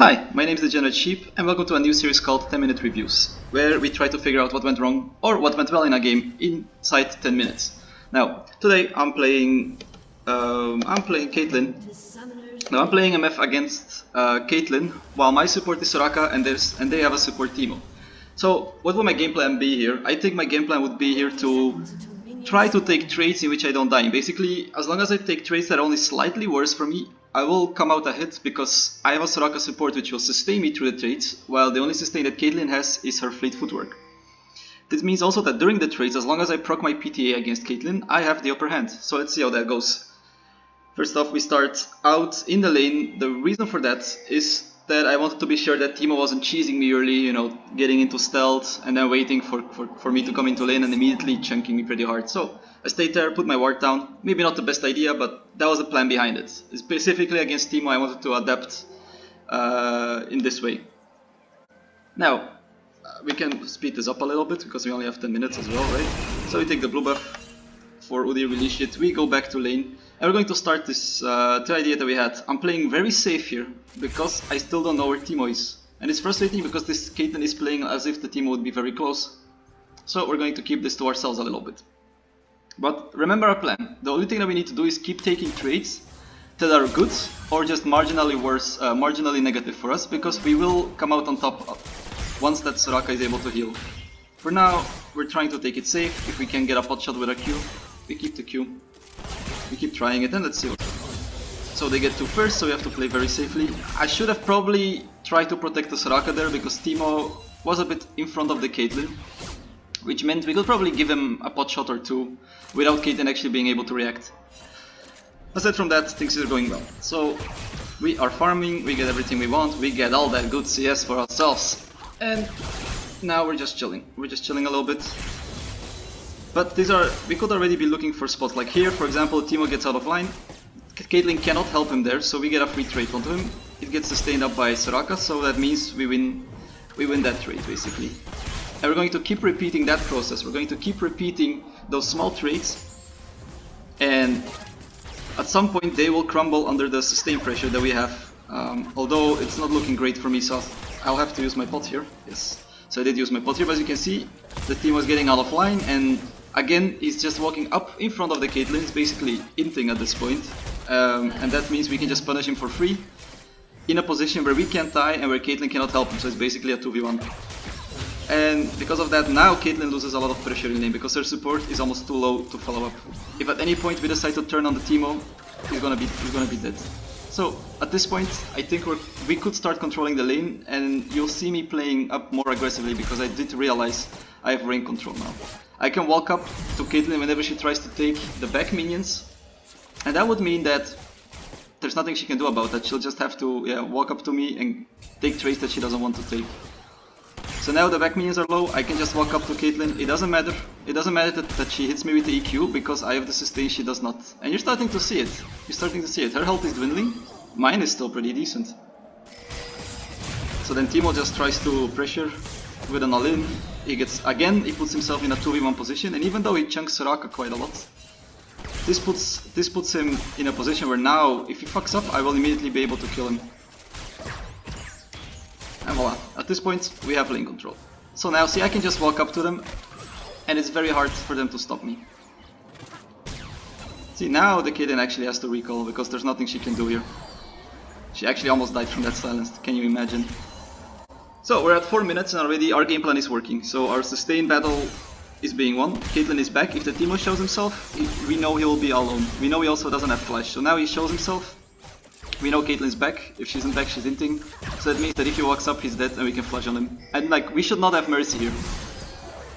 Hi, my name is Degenerate Sheep, and welcome to a new series called 10-Minute Reviews, where we try to figure out what went wrong or what went well in a game inside 10 minutes. Now, today I'm playing Caitlyn. Now I'm playing MF against Caitlyn, while my support is Soraka and they have a support Teemo. So, what would my game plan be here? I think my game plan would be here to try to take trades in which I don't die. Basically, as long as I take trades that are only slightly worse for me, I will come out ahead because I have a Soraka support which will sustain me through the trades, while the only sustain that Caitlyn has is her fleet footwork. This means also that during the trades, as long as I proc my PTA against Caitlyn, I have the upper hand. So let's see how that goes. First off, we start out in the lane. The reason for that is that I wanted to be sure that Teemo wasn't cheesing me early, getting into stealth and then waiting for me to come into lane and immediately chunking me pretty hard. So I stayed there, put my ward down. Maybe not the best idea, but that was the plan behind it. Specifically against Teemo, I wanted to adapt in this way. Now, we can speed this up a little bit because we only have 10 minutes as well, right? So we take the blue buff for Udyr release it. We go back to lane. And we're going to start this idea that we had. I'm playing very safe here because I still don't know where Teemo is. And it's frustrating because this Caitlyn is playing as if the Teemo would be very close. So we're going to keep this to ourselves a little bit. But remember our plan. The only thing that we need to do is keep taking trades that are good or just marginally worse, marginally negative for us, because we will come out on top once that Soraka is able to heal. For now, we're trying to take it safe. If we can get a pot shot with a Q, we keep the Q. We keep trying it and let's see what. So they get 2 first, so we have to play very safely. I should have probably tried to protect the Soraka there because Teemo was a bit in front of the Caitlyn, which meant we could probably give him a pot shot or 2 without Caitlyn actually being able to react. Aside from that, things are going well. So we are farming, we get everything we want, we get all that good CS for ourselves. And now we're just chilling. We're just chilling a little bit. But we could already be looking for spots like here, for example, Teemo gets out of line. Caitlyn cannot help him there, so we get a free trade onto him. It gets sustained up by Soraka, so that means we win that trade basically. And we're going to keep repeating that process. We're going to keep repeating those small trades, and at some point they will crumble under the sustain pressure that we have. Although it's not looking great for me, so I'll have to use my pot here. Yes, so I did use my pot here, but as you can see, the team was getting out of line, and again, he's just walking up in front of the Caitlyn. He's basically inting at this point, and that means we can just punish him for free in a position where we can't die and where Caitlyn cannot help him, so it's basically a 2v1. And because of that, now Caitlyn loses a lot of pressure in lane because her support is almost too low to follow up. If at any point we decide to turn on the Teemo, he's gonna be dead. So at this point, I think we could start controlling the lane, and you'll see me playing up more aggressively because I did realize I have range control now. I can walk up to Caitlyn whenever she tries to take the back minions, and that would mean that there's nothing she can do about that. She'll just have to walk up to me and take trades that she doesn't want to take. So now the back minions are low, I can just walk up to Caitlyn. It doesn't matter that she hits me with the EQ because I have the sustain, she does not. And you're starting to see it. Her health is dwindling, mine is still pretty decent. So then Teemo just tries to pressure with an all-in. He puts himself in a 2v1 position, and even though he chunks Soraka quite a lot, this puts him in a position where now, if he fucks up, I will immediately be able to kill him. And voila, at this point, we have lane control. So now, see, I can just walk up to them, and it's very hard for them to stop me. See, now the Caitlyn actually has to recall, because there's nothing she can do here. She actually almost died from that silence, can you imagine? So we're at 4 minutes and already our game plan is working. So our sustain battle is being won. Caitlyn is back. If the Teemo shows himself, we know he will be alone. We know he also doesn't have flash. So now he shows himself. We know Caitlyn's back. If she isn't back, she's inting. So that means that if he walks up, he's dead and we can flash on him. And we should not have mercy here.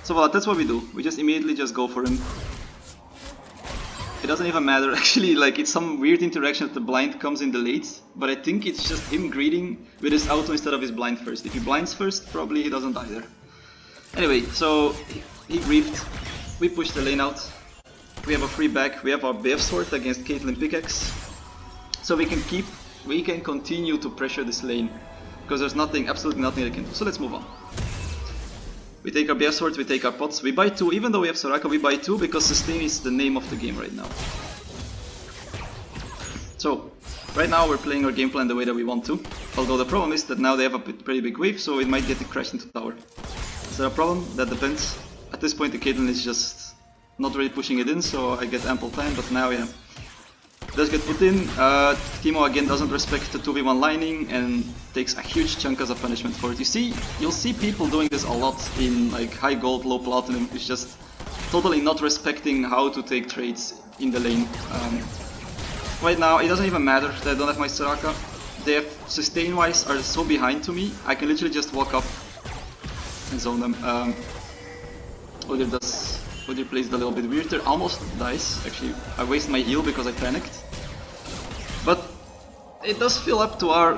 So well, that's what we do. We just immediately just go for him. It doesn't even matter, actually, it's some weird interaction that the blind comes in the late, but I think it's just him greeting with his auto instead of his blind first. If he blinds first, probably he doesn't die there. Anyway, so he griefed, we push the lane out, we have a free back, we have our BF sword against Caitlyn pickaxe, so we can continue to pressure this lane, because there's absolutely nothing they can do, so let's move on. We take our BF swords, we take our pots, we buy 2, even though we have Soraka, we buy 2 because sustain is the name of the game right now. So, Right now we're playing our game plan the way that we want to, although the problem is that now they have a pretty big wave, so it might get it crashed into tower. Is there a problem? That depends. At this point the Caitlyn is just not really pushing it in, so I get ample time, but now yeah. Does get put in. Teemo again doesn't respect the 2v1 lining and takes a huge chunk as a punishment for it. You'll see people doing this a lot in like high gold, low platinum. It's just totally not respecting how to take trades in the lane. Right now it doesn't even matter that I don't have my Soraka. They have sustain wise are so behind to me. I can literally just walk up and zone them. Udyr plays it a little bit weirder, almost dies. Actually, I wasted my heal because I panicked. But it does fill up to our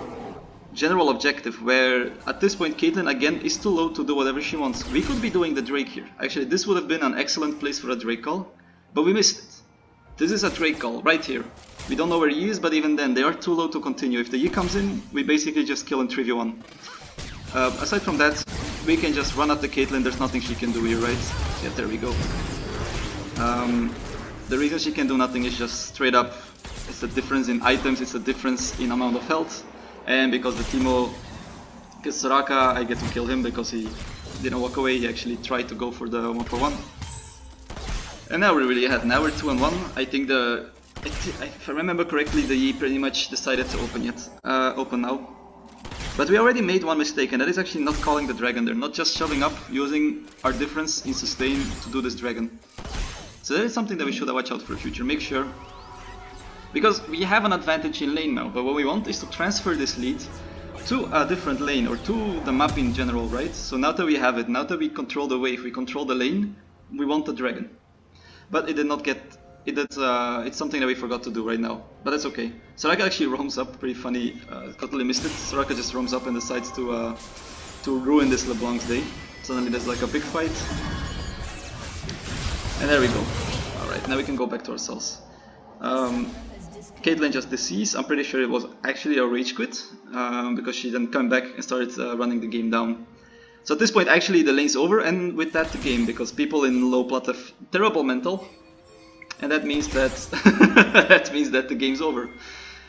general objective, where at this point Caitlyn again is too low to do whatever she wants. We could be doing the Drake here. Actually, this would have been an excellent place for a Drake call, but we missed it. This is a Drake call, right here. We don't know where he is, but even then, they are too low to continue. If the Yi comes in, we basically just kill in 3v1. Aside from that, we can just run at the Caitlyn, there's nothing she can do here, right? Yeah, there we go. The reason she can do nothing is just straight up, it's the difference in items, it's the difference in amount of health, and because the Teemo gets Soraka, I get to kill him because he didn't walk away, he actually tried to go for the 1-for-1. And now we're really ahead, now we're 2-1, I think if I remember correctly, the Yi pretty much decided to open now. But we already made one mistake, and that is actually not calling the dragon. They're not just shoving up, using our difference in sustain to do this dragon. So that is something that we should watch out for the future, make sure. Because we have an advantage in lane now, but what we want is to transfer this lead to a different lane, or to the map in general, right? So now that we have it, now that we control the wave, we control the lane, we want the dragon. But it did not get... it's something that we forgot to do right now, but that's okay. Soraka actually roams up, pretty funny, totally missed it. Soraka just roams up and decides to ruin this LeBlanc's day. Suddenly there's like a big fight. And there we go. Alright, now we can go back to ourselves. Caitlyn just deceased. I'm pretty sure it was actually a rage quit, because she then came back and started running the game down. So at this point actually the lane's over, and with that the game, because people in low plat have terrible mental. And that means that the game's over.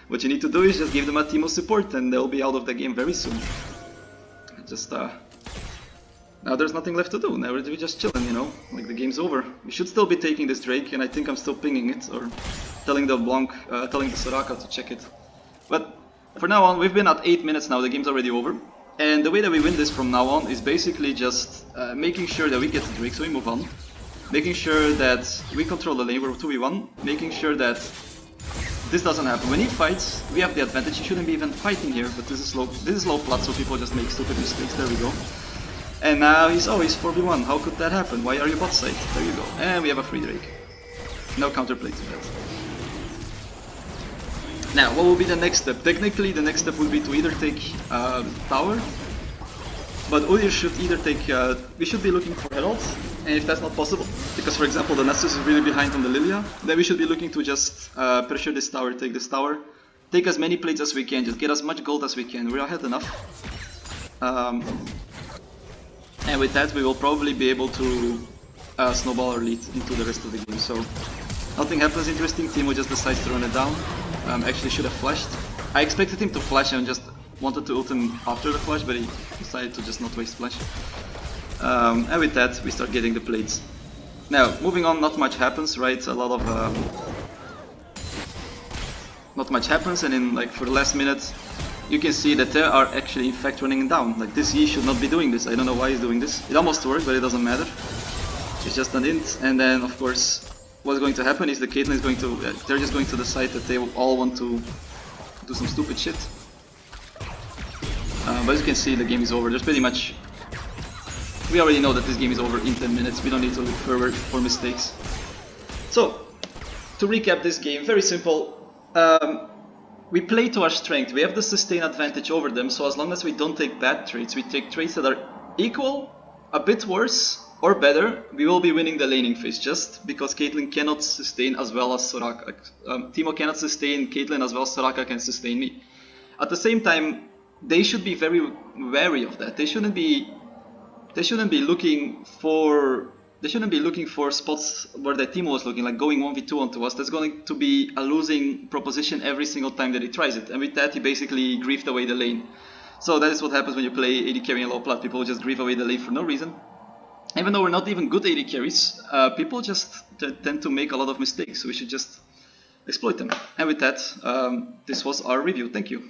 What you need to do is just give them a Teemo support and they'll be out of the game very soon. Just now there's nothing left to do. Now we're just chilling, you know, like the game's over. We should still be taking this Drake, and I think I'm still pinging it or telling the Soraka to check it. But for now on, we've been at 8 minutes now. The game's already over. And the way that we win this from now on is basically just making sure that we get the Drake, so we move on. Making sure that we control the lane, we're 2v1, making sure that this doesn't happen. When he fights, we have the advantage. He shouldn't be even fighting here, but this is low plat, so people just make stupid mistakes. There we go. And now he's 4v1. How could that happen? Why are you bot side? There you go. And we have a free Drake. No counterplay to that. Now, what will be the next step? Technically, the next step would be to either take tower, but Udyr should either take... we should be looking for heralds, and if that's not possible, because for example the Nessus is really behind on the Lilia, then we should be looking to just pressure this tower, take this tower, take as many plates as we can, just get as much gold as we can. We're ahead enough. And with that we will probably be able to snowball our lead into the rest of the game. So nothing happens interesting, Teemo just decides to run it down. Actually should have flashed. I expected him to flash and just wanted to ult him after the flash, but he decided to just not waste flash. And with that, we start getting the plates. Now, moving on, not much happens, right? A lot of... not much happens, and in like for the last minute, you can see that they are actually in fact running down. Like this Yi should not be doing this. I don't know why he's doing this. It almost worked, but it doesn't matter. It's just an int, and then of course, what's going to happen is the Caitlyn is going to... they're just going to decide that they all want to do some stupid shit. But as you can see, the game is over. There's pretty much... we already know that this game is over in 10 minutes. We don't need to look forward for mistakes. So, to recap this game, very simple. We play to our strength. We have the sustain advantage over them, so as long as we don't take bad trades, we take trades that are equal, a bit worse, or better, we will be winning the laning phase, just because Caitlyn cannot sustain as well as Soraka. Teemo cannot sustain Caitlyn as well as Soraka can sustain me. At the same time, they should be very wary of that. They shouldn't be looking for they shouldn't be looking for spots where their team was looking, like going 1v2 onto us. That's going to be a losing proposition every single time that he tries it. And with that, he basically griefed away the lane. So that is what happens when you play AD carry and low plat. People just grief away the lane for no reason. Even though we're not even good AD carries, people just tend to make a lot of mistakes. So we should just exploit them. And with that, this was our review. Thank you.